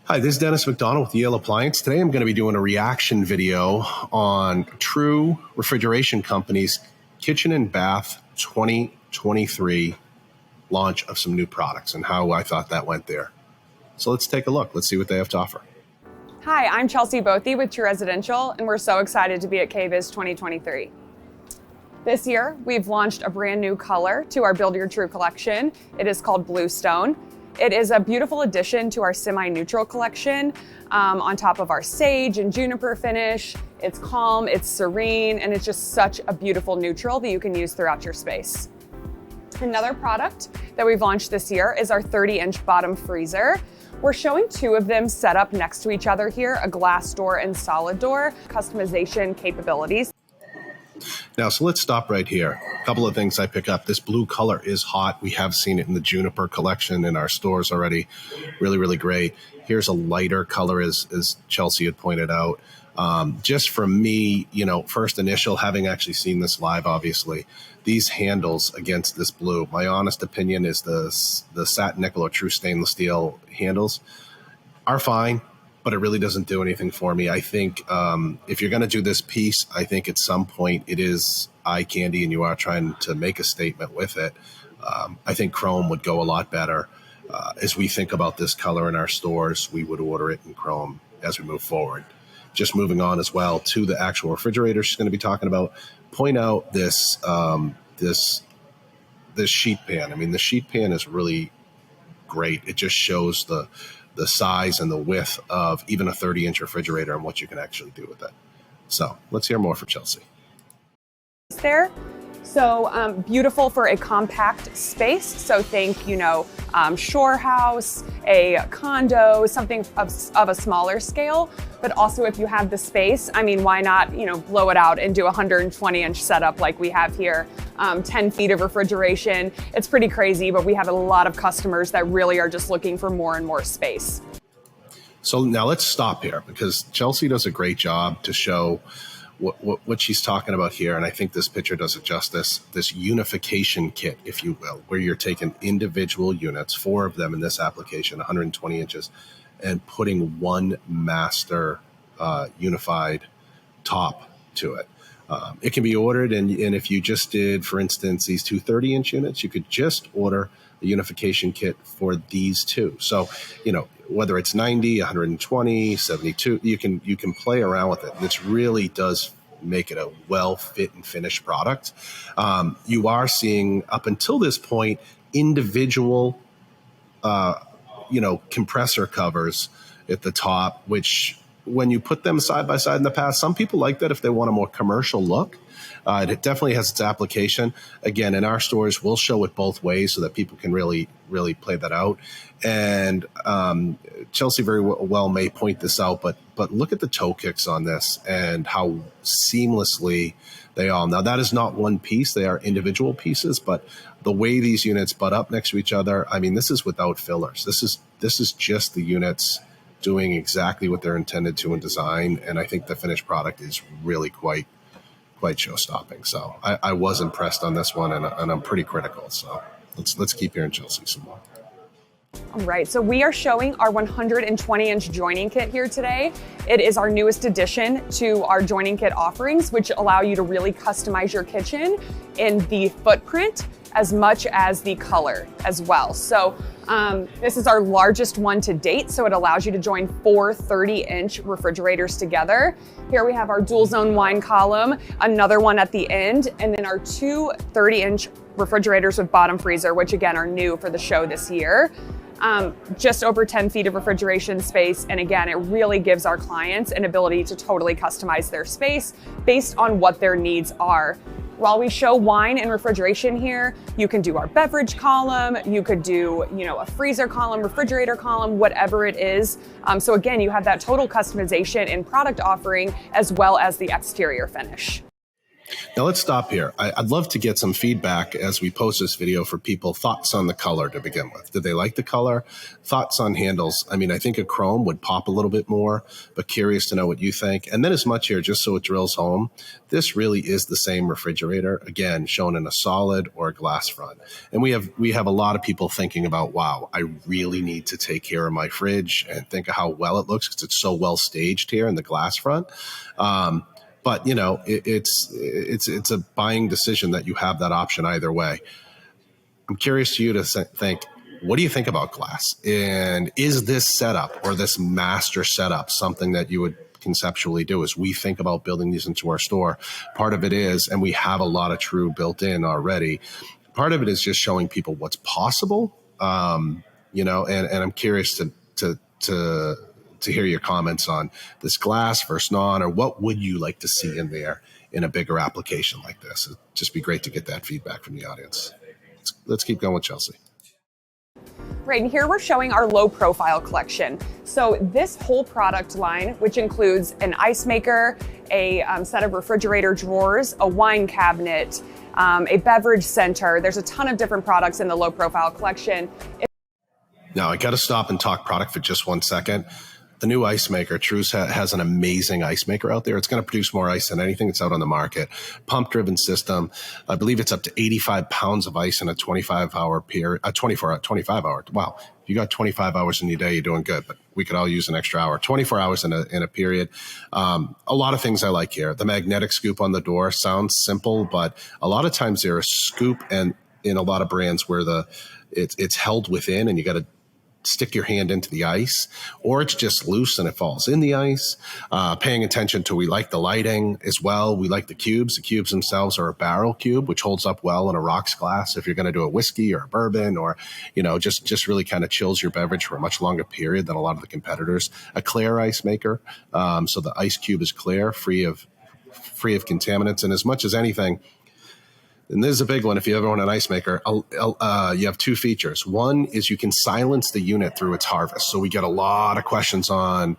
Hi, this is Dennis McDonald with Yale Appliance. Today I'm going to be doing a reaction video on True Refrigeration Company's Kitchen and Bath 2023 launch of some new products and how I thought that went there. So let's take a look. Let's see what they have to offer. Hi, I'm Chelsea Bothy with True Residential, and we're so excited to be at KBIS 2023. This year, we've launched a brand new color to our Build Your True collection. It is called Bluestone. It is a beautiful addition to our semi-neutral collection on top of our sage and juniper finish. It's calm, it's serene, and it's just such a beautiful neutral that you can use throughout your space. Another product that we've launched this year is our 30-inch bottom freezer. We're showing two of them set up next to each other here, a glass door and solid door, customization capabilities. Now, so let's stop right here. A couple of things I pick up. This blue color is hot. We have seen it in the juniper collection in our stores already. Really, really great. Here's a lighter color, as Chelsea had pointed out. Just from me, first initial, having actually seen this live, obviously, these handles against this blue, my honest opinion is the satin nickel or true stainless steel handles are fine, but it really doesn't do anything for me. I think if you're going to do this piece, I think at some point it is eye candy and you are trying to make a statement with it. I think chrome would go a lot better. As we think about this color in our stores, we would order it in chrome as we move forward. Just moving on as well to the actual refrigerator she's going to be talking about, point out this sheet pan. I mean, the sheet pan is really great. It just shows the size and the width of even a 30-inch refrigerator and what you can actually do with it. So let's hear more from Chelsea. There. So beautiful for a compact space. So think, shore house, a condo, something of a smaller scale. But also if you have the space, I mean, why not, blow it out and do a 120-inch setup like we have here, 10 feet of refrigeration. It's pretty crazy, but we have a lot of customers that really are just looking for more and more space. So now let's stop here because Chelsea does a great job to show what she's talking about here, and I think this picture does it justice, this unification kit, if you will, where you're taking individual units, 4 of them in this application, 120 inches, and putting one master unified top to it. It can be ordered, and if you just did, for instance, these two 30-inch units, you could just order the unification kit for these two. So, whether it's 90, 120, 72, you can play around with it. This really does make it a well fit and finished product. You are seeing up until this point individual, compressor covers at the top, which when you put them side by side in the past, some people like that if they want a more commercial look. It definitely has its application. Again, in our stores, we'll show it both ways so that people can really, really play that out. And Chelsea very well may point this out, but look at the toe kicks on this and how seamlessly they all. Now, that is not one piece. They are individual pieces, but the way these units butt up next to each other, I mean, this is without fillers. This is just the units doing exactly what they're intended to in design. And I think the finished product is really quite show-stopping. So I was impressed on this one, and I'm pretty critical. So let's keep hearing Chelsea some more. All right, so we are showing our 120-inch joining kit here today. It is our newest addition to our joining kit offerings, which allow you to really customize your kitchen in the footprint as much as the color as well. So this is our largest one to date, so it allows you to join 4 30-inch refrigerators together. Here we have our dual zone wine column, another one at the end, and then our 2 30-inch refrigerators with bottom freezer, which again are new for the show this year. Just over 10 feet of refrigeration space. And again, it really gives our clients an ability to totally customize their space based on what their needs are. While we show wine and refrigeration here, you can do our beverage column, you could do, a freezer column, refrigerator column, whatever it is. So again, you have that total customization in product offering as well as the exterior finish. Now let's stop here. I'd love to get some feedback as we post this video for people. Thoughts on the color to begin with. Did they like the color? Thoughts on handles? I mean, I think a chrome would pop a little bit more, but curious to know what you think. And then as much here, just so it drills home, this really is the same refrigerator, again, shown in a solid or a glass front. And we have a lot of people thinking about, wow, I really need to take care of my fridge and think of how well it looks because it's so well staged here in the glass front. But you know, it's a buying decision that you have that option either way. I'm curious to you to think, what do you think about glass? And is this setup or this master setup something that you would conceptually do as we think about building these into our store? Part of it is, and we have a lot of true built in already. Part of it is just showing people what's possible. You know, and I'm curious to hear your comments on this glass versus non, or what would you like to see in there in a bigger application like this? It'd just be great to get that feedback from the audience. Let's keep going with Chelsea. Right, and here we're showing our low profile collection. So this whole product line, which includes an ice maker, a set of refrigerator drawers, a wine cabinet, a beverage center. There's a ton of different products in the low profile collection. Now I got to stop and talk product for just 1 second. The new ice maker, Truce has an amazing ice maker out there. It's going to produce more ice than anything that's out on the market. Pump-driven system. I believe it's up to 85 pounds of ice in a 25-hour period. 25 hour. Wow, if you got 25 hours in your day, you're doing good. But we could all use an extra hour. 24 hours in a period. A lot of things I like here. The magnetic scoop on the door sounds simple, but a lot of times there's a scoop, and in a lot of brands where it's held within, and you got to stick your hand into the ice, or it's just loose and it falls in the ice. Paying attention to, we like the lighting as well. We like the cubes. The cubes themselves are a barrel cube, which holds up well in a rocks glass if you're going to do a whiskey or a bourbon, or, you know, just really kind of chills your beverage for a much longer period than a lot of the competitors. A clear ice maker. So the ice cube is clear, free of contaminants. And as much as anything, and this is a big one, if you ever want an ice maker, you have two features. One is you can silence the unit through its harvest. So we get a lot of questions on,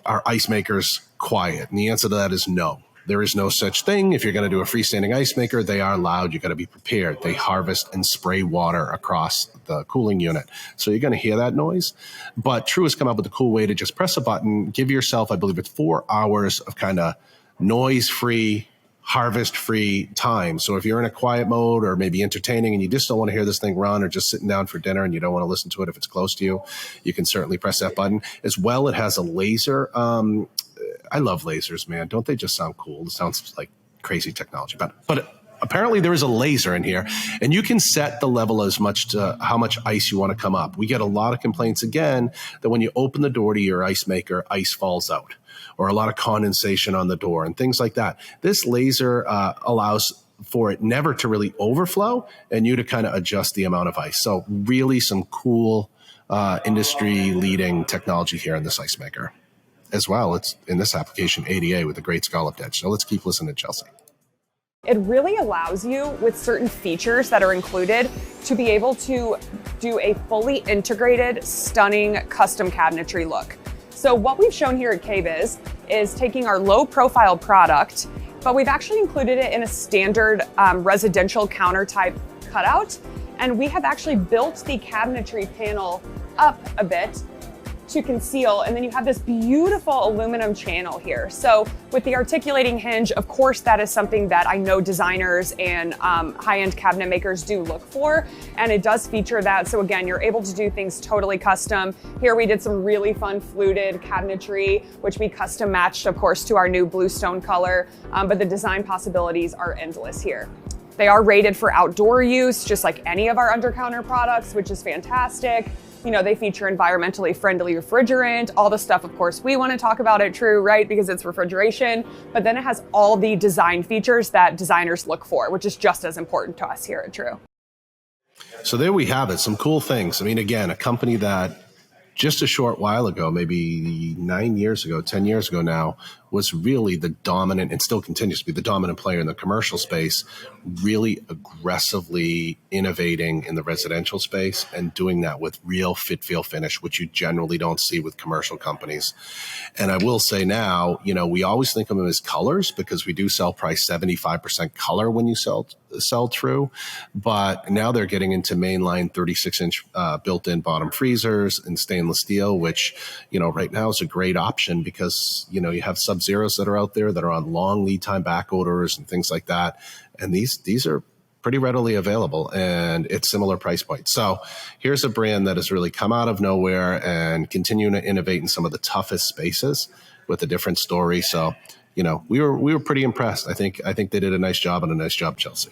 are ice makers quiet? And the answer to that is no. There is no such thing. If you're going to do a freestanding ice maker, they are loud. You got to be prepared. They harvest and spray water across the cooling unit. So you're going to hear that noise. But True has come up with a cool way to just press a button, give yourself, I believe it's 4 hours of kind of noise-free, harvest-free time. So if you're in a quiet mode or maybe entertaining and you just don't want to hear this thing run, or just sitting down for dinner and you don't want to listen to it if it's close to you, you can certainly press that button. As well, it has a laser. I love lasers, man. Don't they just sound cool? It sounds like crazy technology. But apparently there is a laser in here, and you can set the level as much to how much ice you want to come up. We get a lot of complaints, again, that when you open the door to your ice maker, ice falls out, or a lot of condensation on the door and things like that. This laser allows for it never to really overflow and you to kind of adjust the amount of ice. So really some cool industry-leading technology here in this ice maker. As well, it's in this application ADA with a great scalloped edge. So let's keep listening to Chelsea. It really allows you, with certain features that are included, to be able to do a fully integrated, stunning custom cabinetry look. So what we've shown here at KBIS is taking our low profile product, but we've actually included it in a standard residential counter type cutout. And we have actually built the cabinetry panel up a bit to conceal, and then you have this beautiful aluminum channel here. So with the articulating hinge, of course, that is something that I know designers and high-end cabinet makers do look for, and it does feature that. So again, you're able to do things totally custom. Here we did some really fun fluted cabinetry, which we custom matched, of course, to our new bluestone color, but the design possibilities are endless here. They are rated for outdoor use, just like any of our under-counter products, which is fantastic. You know, they feature environmentally friendly refrigerant, all the stuff, of course, we want to talk about at True, right? Because it's refrigeration, but then it has all the design features that designers look for, which is just as important to us here at True. So there we have it, some cool things. I mean, again, a company that just a short while ago, maybe 9 years ago, 10 years ago now, was really the dominant, and still continues to be the dominant player in the commercial space, really aggressively innovating in the residential space and doing that with real fit, feel, finish, which you generally don't see with commercial companies. And I will say now, we always think of them as colors because we do sell price 75% color when you sell through. But now they're getting into mainline 36-inch built-in bottom freezers and stainless steel, which, right now is a great option because, you have Sub-Zeros that are out there that are on long lead time back orders and things like that. And these are pretty readily available, and it's similar price points. So here's a brand that has really come out of nowhere and continuing to innovate in some of the toughest spaces with a different story. So, we were pretty impressed. I think they did a nice job, and a nice job, Chelsea.